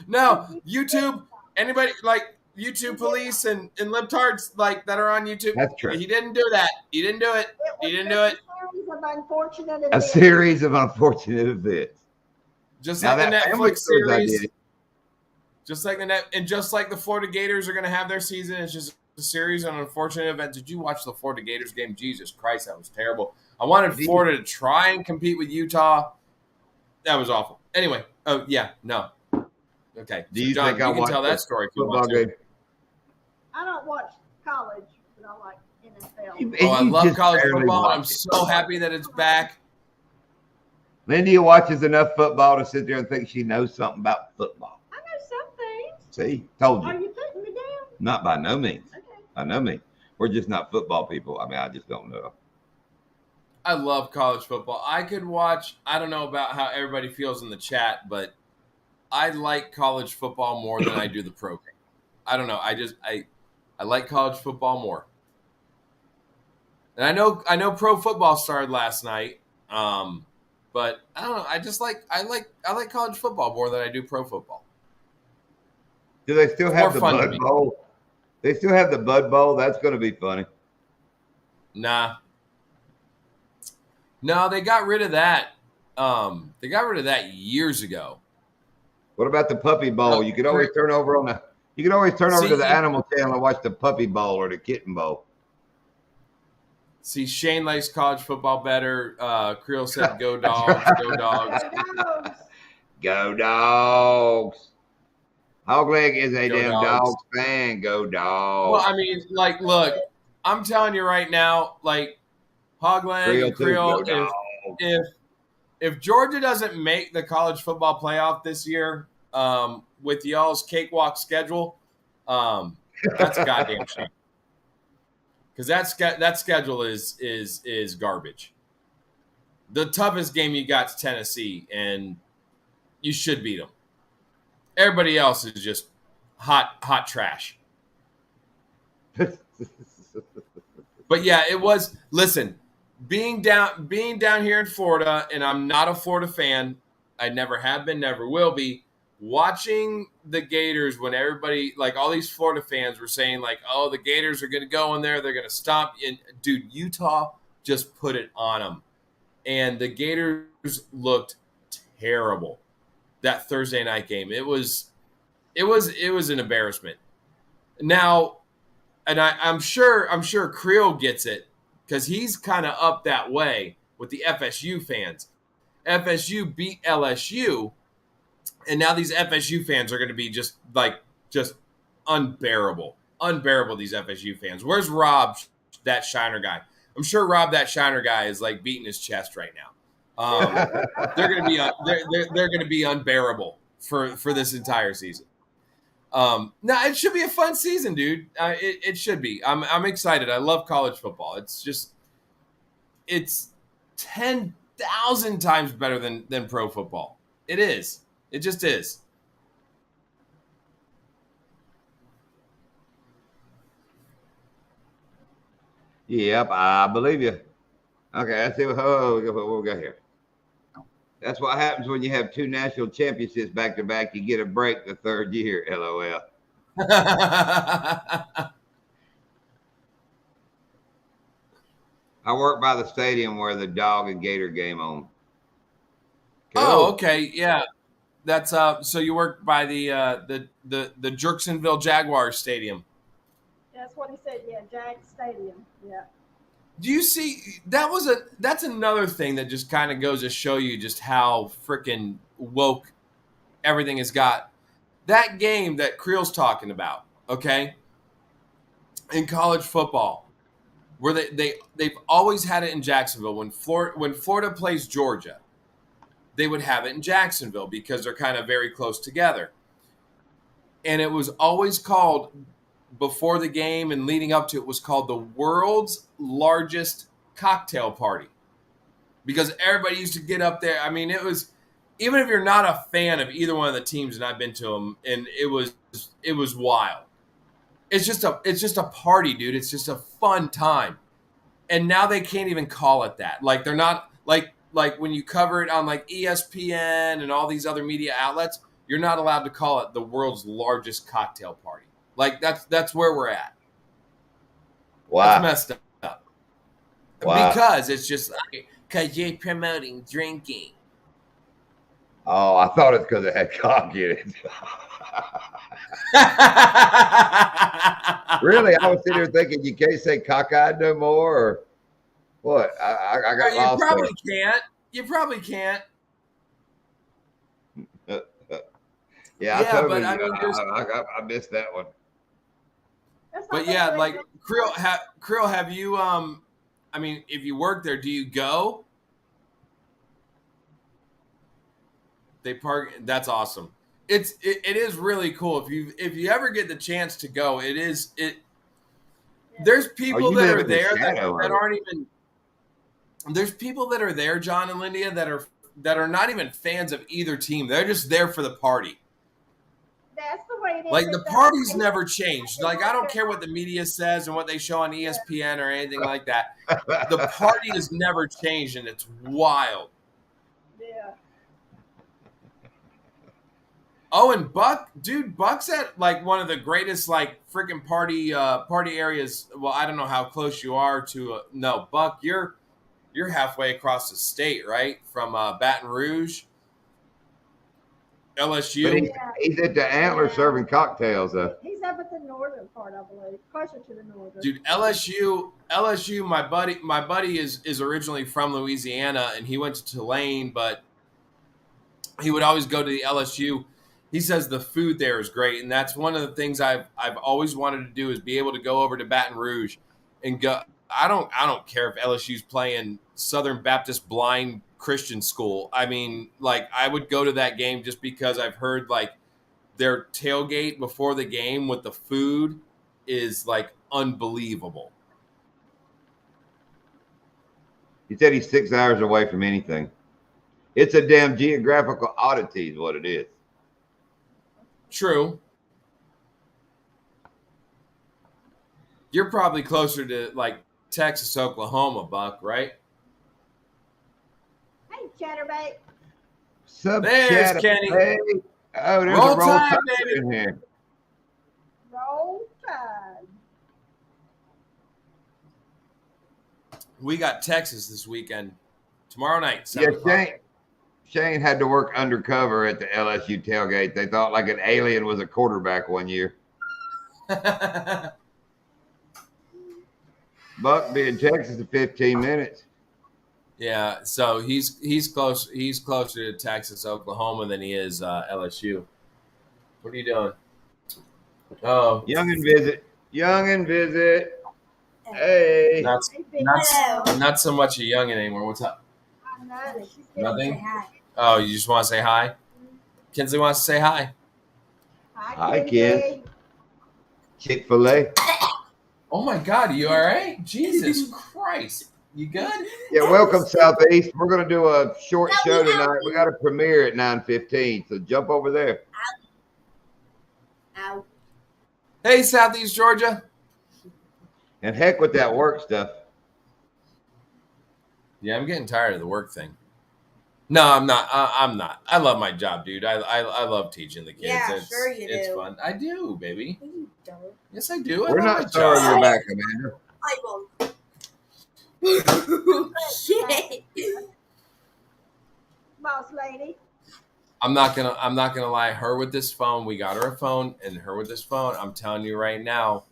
No. YouTube, anybody like YouTube police and libtards like that are on YouTube. That's true. He didn't do that. He didn't do it. He didn't do it. A series of unfortunate events. Just like the Netflix series. Just like just like the Florida Gators are going to have their season. It's just a series of unfortunate events. Did you watch the Florida Gators game? Jesus Christ, that was terrible. I wanted Florida to try and compete with Utah. That was awful. Anyway, oh yeah, no. Okay, do you John, think I can tell that story if you want to. I don't watch college, but I like NFL. I love college football. I'm so happy that it's back. Lindy watches enough football to sit there and think she knows something about football. I know some things. See, told you. Are you putting me down? Not by no means. Okay. By no means. We're just not football people. I mean, I just don't know. I love college football. I could watch. I don't know about how everybody feels in the chat, but I like college football more than I do the pro game. I don't know. I like college football more. And I know pro football started last night. But I don't know. I like college football more than I do pro football. Do they still have the Bud Bowl? They still have the Bud Bowl? That's going to be funny. Nah. No, they got rid of that. They got rid of that years ago. What about the Puppy Bowl? You could always turn over to the Animal Channel and watch the Puppy Bowl or the Kitten Bowl. See, Shane likes college football better. Creel said, "Go Dogs, go Dogs, go Dogs." Hogleg is a Go damn Dogs. Dogs fan. Go Dogs. Well, I mean, like, look, I'm telling you right now, like, Hogleg and Creel, if Georgia doesn't make the college football playoff this year, with y'all's cakewalk schedule, that's a goddamn shame. Because that schedule is garbage. The toughest game you got is Tennessee, and you should beat them. Everybody else is just hot trash. But yeah, it was. Listen, being down here in Florida, and I'm not a Florida fan. I never have been, never will be. Watching the Gators when everybody, like all these Florida fans were saying, like, oh, the Gators are going to go in there, they're going to stomp. And dude, Utah just put it on them, and the Gators looked terrible that Thursday night game. It was an embarrassment. Now, and I'm sure Creel gets it because he's kind of up that way with the FSU fans. FSU beat LSU, and now these FSU fans are going to be just unbearable. Unbearable, these FSU fans. Where's Rob, that Shiner guy? I'm sure Rob, that Shiner guy, is like beating his chest right now. They're going to be unbearable for this entire season. No, it should be a fun season, dude. It should be. I'm excited. I love college football. It's 10,000 times better than pro football. It is. It just is. Yep, I believe you. Okay, let's see what we got here. That's what happens when you have two national championships back to back. You get a break the third year. LOL. I work by the stadium where the Dog and Gator game on. Cool. Oh, okay, yeah. That's so you work by the Jerksonville Jaguars Stadium. That's what he said. Yeah, Jag Stadium. Yeah. Do you see that's another thing that just kind of goes to show you just how freaking woke everything has got. That game that Creel's talking about, okay, in college football, where they've always had it in Jacksonville. When Florida plays Georgia, they would have it in Jacksonville because they're kind of very close together. And it was always called, before the game and leading up to it, was called the world's largest cocktail party. Because everybody used to get up there. I mean, it was, even if you're not a fan of either one of the teams, and I've been to them, and it was wild. It's just a party, dude. It's just a fun time. And now they can't even call it that. Like, they're not, like when you cover it on like ESPN and all these other media outlets, you're not allowed to call it the world's largest cocktail party. Like, that's where we're at. Wow. That's messed up. Wow. Because it's just like, because you're promoting drinking. Oh, I thought it's because it had cock in it. Really? I was sitting here thinking you can't say cockeyed no more, or what? I got lost. You probably can't. Yeah, but I mean, I missed that one. But yeah, like Creel, have you? I mean, if you work there, do you go? They park. That's awesome. It is really cool. If you ever get the chance to go, it. There's people that are there that aren't even. There's people that are there, John and Lindia, that are not even fans of either team. They're just there for the party. That's the way it is. Like, the party's never changed. Like, I don't care what the media says and what they show on ESPN or anything like that. The party has never changed, and it's wild. Yeah. Oh, and Buck's at like one of the greatest like freaking party areas. Well, I don't know how close you are to. No, Buck, you're halfway across the state, right? From Baton Rouge. LSU. But he's at the Antler serving cocktails. He's up at the northern part, I believe, closer to the northern. Dude, LSU. My buddy is originally from Louisiana, and he went to Tulane, but he would always go to the LSU. he says the food there is great, and that's one of the things I've always wanted to do is be able to go over to Baton Rouge and go. I don't care if LSU's playing Southern Baptist Blind Christian School. I mean, like I would go to that game just because I've heard like their tailgate before the game with the food is like unbelievable. He said he's 6 hours away from anything. It's a damn geographical oddity is what it is. True. You're probably closer to like Texas, Oklahoma, Buck, right? Hey, Chatterbait. There's Kenny. Hey. Oh, there's Roll a roll Tide, tide baby. in here. Roll Tide. We got Texas this weekend. Tomorrow night, Yeah, 7 o'clock. Shane had to work undercover at the LSU tailgate. They thought like an alien was a quarterback one year. Buck be in Texas in 15 minutes. Yeah, so he's close. He's closer to Texas, Oklahoma than he is LSU. What are you doing? Oh, Young and visit. Young and visit. Hey. not so much a youngin anymore. What's up? I know. Nothing. Oh, you just want to say hi? Kinsley wants to say hi. Hi, kid. Chick-fil-A. Oh my God, you all right? Jesus Christ, you good? Yeah, welcome Southeast. We're gonna do a short show tonight. We got a premiere at 9:15, so jump over there. Ow. Hey, Southeast Georgia. And heck with that work stuff. Yeah, I'm getting tired of the work thing. No, I'm not. I'm not. I love my job, dude. I love teaching the kids. Yeah, sure you It's do. fun. I do, baby. No, you don't. Yes, I do. I We're love my not sorry job. you're back, Amanda. I won't. Shit. Boss lady. I'm not gonna lie. Her with this phone, we got her a phone, and her with this phone, I'm telling you right now,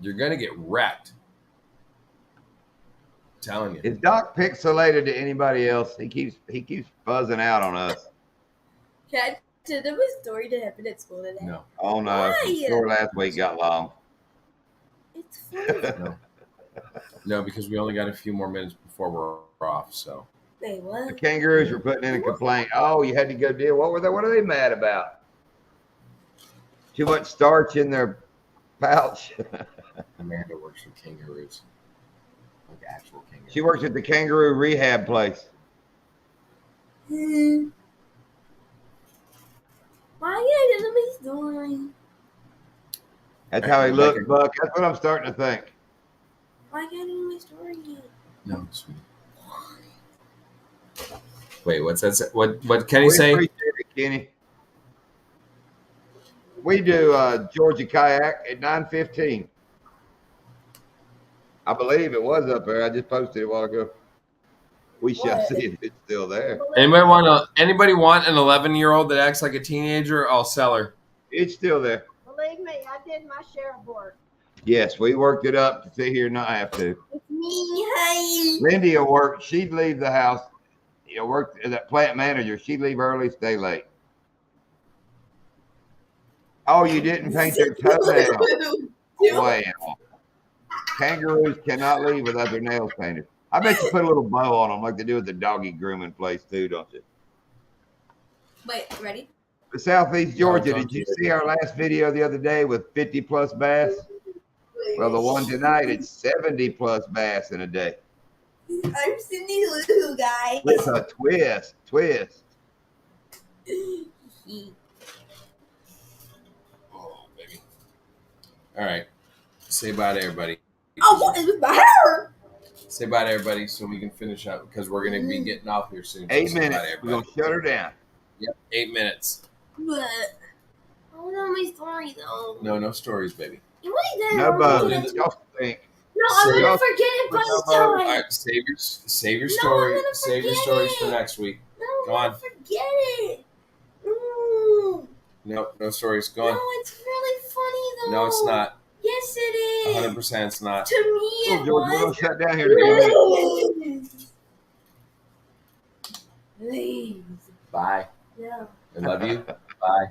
you're gonna get wrecked. I'm telling you. Is Doc pixelated to anybody else? He keeps buzzing out on us. Can I tell them a story that happened at school today? No. Oh no. Why? The story last week got long. It's funny. No. No, because we only got a few more minutes before we're off. So. Wait, The what? kangaroos were putting in a complaint. Oh, you had to go deal. What are they mad about? Too much starch in their pouch. Amanda works for kangaroos, like actual kangaroos. She works at the kangaroo rehab place. Why you tell me story? That's how he looks, Buck. That's what I'm starting to think. Why can't you tell me story? No, sweetie. Wait, what's that? What Kenny We say? appreciate it, Kenny. We do Georgia Kayak at 9:15. I believe it was up there. I just posted it a while ago. We shall What? see if it's still there. Anybody want an 11-year-old that acts like a teenager? I'll sell her. It's still there. Believe me, I did my share of work. Yes, we worked it up to sit here and not have to. It's me, hi. Lindy will work. She'd leave the house. You know, work as that plant manager. She'd leave early, stay late. Oh, you didn't paint your toenail. Wow. Kangaroos cannot leave without their nails painted. I bet you put a little bow on them like they do at the doggy grooming place too, don't you? Wait, ready? The Southeast Georgia, don't did you do it. see our last video the other day with 50 plus bass? Well, the one tonight, it's 70 plus bass in a day. I'm Cindy Lou, guys. With a twist. Oh, baby. All right. Say bye to everybody. Oh, what is with my hair? Say bye to everybody so we can finish up because we're going to be getting off here soon. 8 So say bye to minutes. We're everybody. going to shut her down. Yep, 8 minutes. But I want to know my story though. No stories, baby. You want to No know? bugs. Y'all stink. No, I'm Say- gonna forget it by No the bugs. All time. right, save your No, story. I'm gonna Save your forget stories it. for next week. No, Go I'm on. gonna forget it. Mm. No stories. Go No, on. it's really funny though. No, it's not. Yes, it is. 100% it's not. To me, Oh, it George, we're going was. to shut down here in a few minutes. Please. Bye. Yeah. I love you. Bye.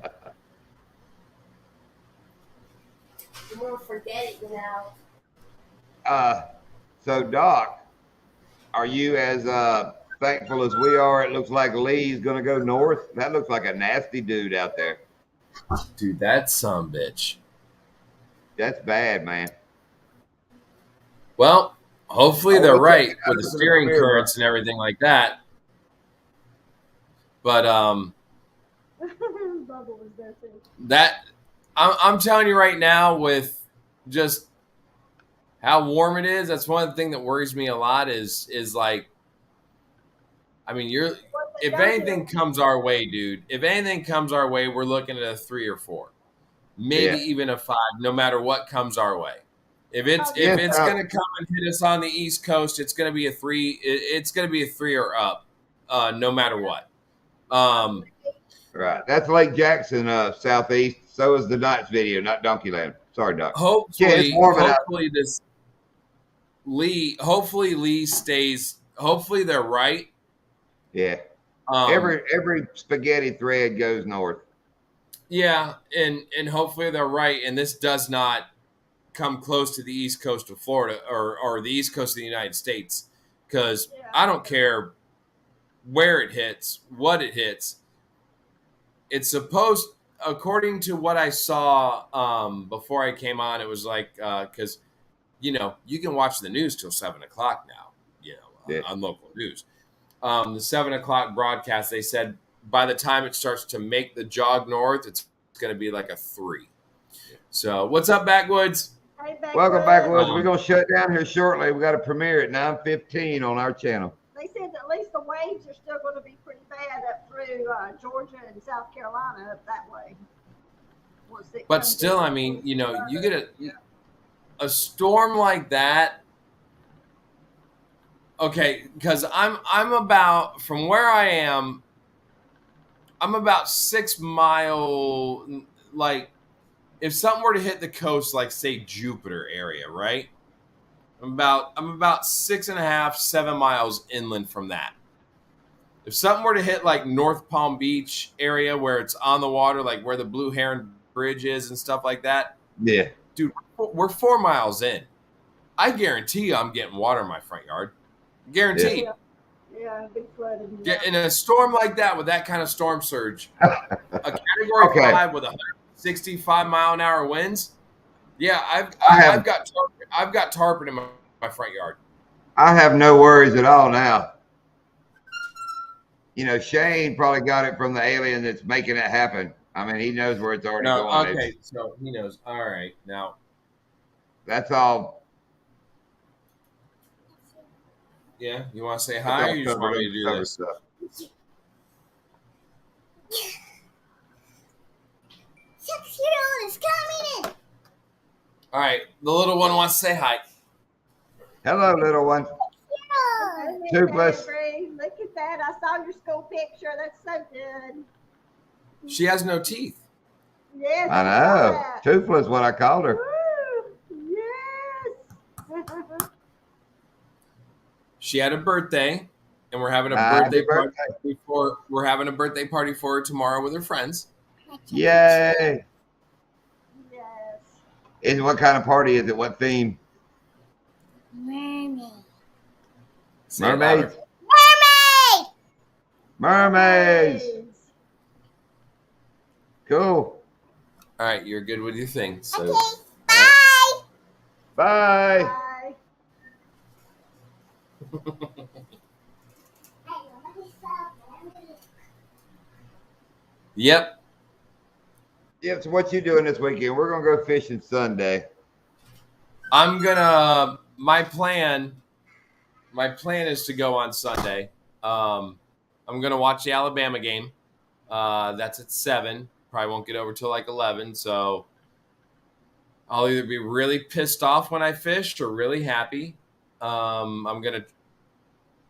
You won't forget it now. So Doc, are you as thankful as we are? It looks like Lee's going to go north. That looks like a nasty dude out there. Dude, that sumbitch. That's bad, man. Well, hopefully Oh, they're we'll check right it out with the after the steering premiere, bro. currents and everything like that. But Bubba was there too. that I'm telling you right now, with just how warm it is, that's one thing that worries me a lot. Is like, I mean, if anything comes our way, dude. If anything comes our way, we're looking at a 3 or 4, maybe even a 5. No matter what comes our way. If it's gonna come and hit us on the East Coast, it's gonna be a 3. It's gonna be a 3 or up, no matter what. Right. That's Lake Jackson, southeast. So is the Knott's video, not Donkeyland. Sorry, Doc. Hopefully, it's warming up. Hopefully Lee stays. Hopefully they're right. Yeah. Every spaghetti thread goes north. Yeah, and hopefully they're right, and this does not come close to the East Coast of Florida or the East Coast of the United States, because I don't care where it hits, what it hits. It's supposed, according to what I saw before I came on, it was like, because, you can watch the news till 7 o'clock now, on local news. The 7 o'clock broadcast, they said by the time it starts to make the jog north, it's going to be like a 3. So what's up, Backwoods? Hey, Backwoods. Welcome, Backwoods. We're going to shut down here shortly. We got a premiere at 9:15 on our channel. They said that at least the waves are still going to be pretty bad up through Georgia and South Carolina up that way. But still, I mean, you get a storm like that. Okay, because I'm about, from where I am, I'm about 6 mile, like, if something were to hit the coast, like say Jupiter area, right? I'm about 6.5, 7 miles inland from that. If something were to hit like North Palm Beach area where it's on the water, like where the Blue Heron Bridge is and stuff like that. Yeah. Dude, we're 4 miles in. I guarantee you I'm getting water in my front yard. Guaranteed. Yeah, big flooding. In a storm like that, with that kind of storm surge, a Category 5 with 165 mile an hour winds. Yeah, I've got tarpon in my front yard. I have no worries at all now. Shane probably got it from the alien that's making it happen. I mean, he knows where it's already going. Okay, so he knows. All right, now. That's all. Yeah, you want to say hi, or you just want me to do this? Stuff. Is coming in. All right, the little one wants to say hi. Hello, little one. Hey, 2 plus. Look at that. I saw your school picture. That's so good. She has no teeth. Yes. I know. Toothless, what I called her. Woo, yes. She had a birthday, and we're having a we're having a birthday party for her tomorrow with her friends. Yay! Yes. And what kind of party is it? What theme? Mermaid. Mermaids. Mermaid. Mermaids. Cool. All right, you're good with your thing. So. Okay. Bye. Bye. Yep. Yep. So what you doing this weekend? We're gonna go fishing Sunday. My plan is to go on Sunday. I'm gonna watch the Alabama game. That's at 7. Probably won't get over till like 11. So I'll either be really pissed off when I fish or really happy. I'm gonna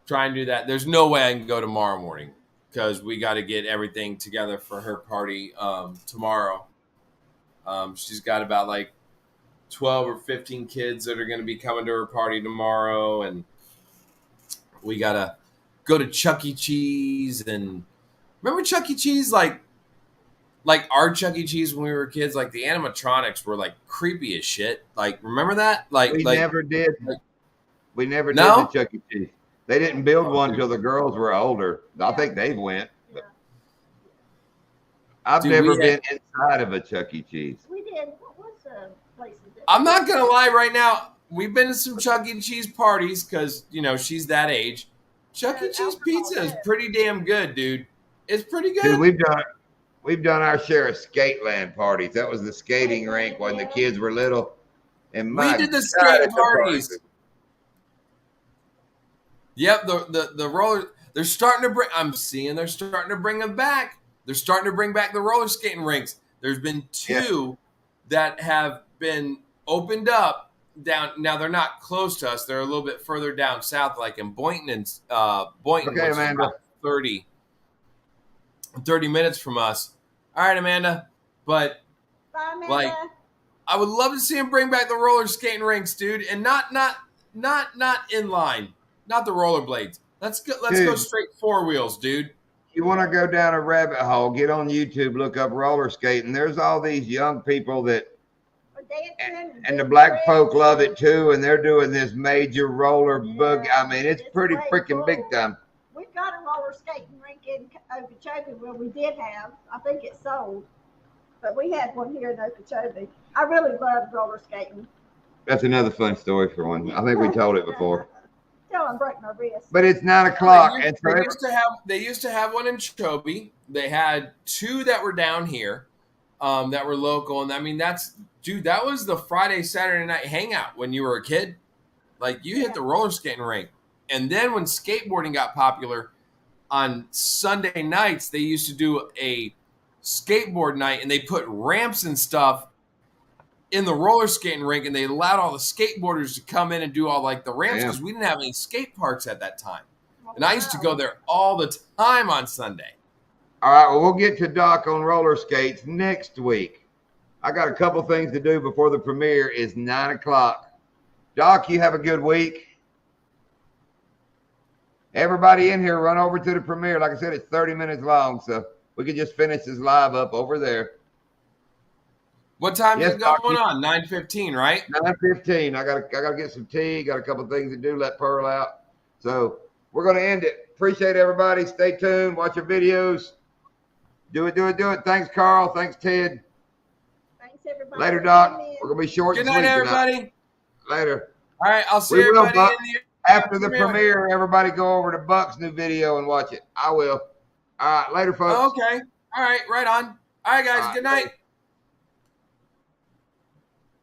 try and do that. There's no way I can go tomorrow morning because we got to get everything together for her party tomorrow. She's got about like 12 or 15 kids that are going to be coming to her party tomorrow, and we got to go to Chuck E. Cheese and Remember Chuck E. Cheese? Like our Chuck E. Cheese when we were kids, like the animatronics were like creepy as shit. Like, remember that? We never did. Like, We never did no? the Chuck E. Cheese. They didn't build one until the girls were older. I think they went. But I've never been inside of a Chuck E. Cheese. We did. What was the place? I'm not gonna lie right now. We've been to some Chuck E. Cheese parties because she's that age. Chuck E. Cheese pizza is pretty damn good, dude. It's pretty good. Dude, we've done our share of Skateland parties. That was the skating rink when the kids were little. And we did the skate parties. Yep, the roller. They're starting to bring. I'm seeing they're starting to bring them back. They're starting to bring back the roller skating rinks. There's been two that have been opened up down. Now they're not close to us. They're a little bit further down south, like in Boynton and Boynton, which is about 30 minutes from us. All right, Amanda. But Bye, Amanda. like, I would love to see them bring back the roller skating rinks, dude, and not inline, not the rollerblades. Let's go straight four wheels, dude. You want to go down a rabbit hole, get on YouTube, look up roller skating. There's all these young people that, and the black folk love it too, and they're doing this major roller bug. I mean, it's pretty freaking big time. We've got a roller skating rink in Okeechobee. Well, we did have. I think it's sold, but we had one here in Okeechobee. I really loved roller skating. That's another fun story for one. I think we told it before. Till I broke my wrist. But it's 9 o'clock. They used to have one in Chobe. They had two that were down here, that were local. And I mean, that was the Friday, Saturday night hangout when you were a kid. Like, you hit the roller skating rink. And then when skateboarding got popular, on Sunday nights, they used to do a skateboard night, and they put ramps and stuff in the roller skating rink, and they allowed all the skateboarders to come in and do all like the ramps because we didn't have any skate parks at that time. And I used to go there all the time on Sunday. All right, well, we'll get to Doc on roller skates next week. I got a couple things to do before the premiere is 9 o'clock. Doc, you have a good week. Everybody in here, run over to the premiere. Like I said, it's 30 minutes long, so we could just finish this live up over there. What time is it going on? 9:15, right? 9:15. I gotta get some tea. Got a couple things to do. Let Pearl out. So we're gonna end it. Appreciate everybody. Stay tuned. Watch our videos. Do it. Thanks, Carl. Thanks, Ted. Thanks, everybody. Later, Doc. We're gonna be short. Good night, everybody. Later. All right, I'll see everybody after the premiere. Everybody go over to Buck's new video and watch it. I will. All right, later, folks. Okay. All right, right on. All right, guys. Good night.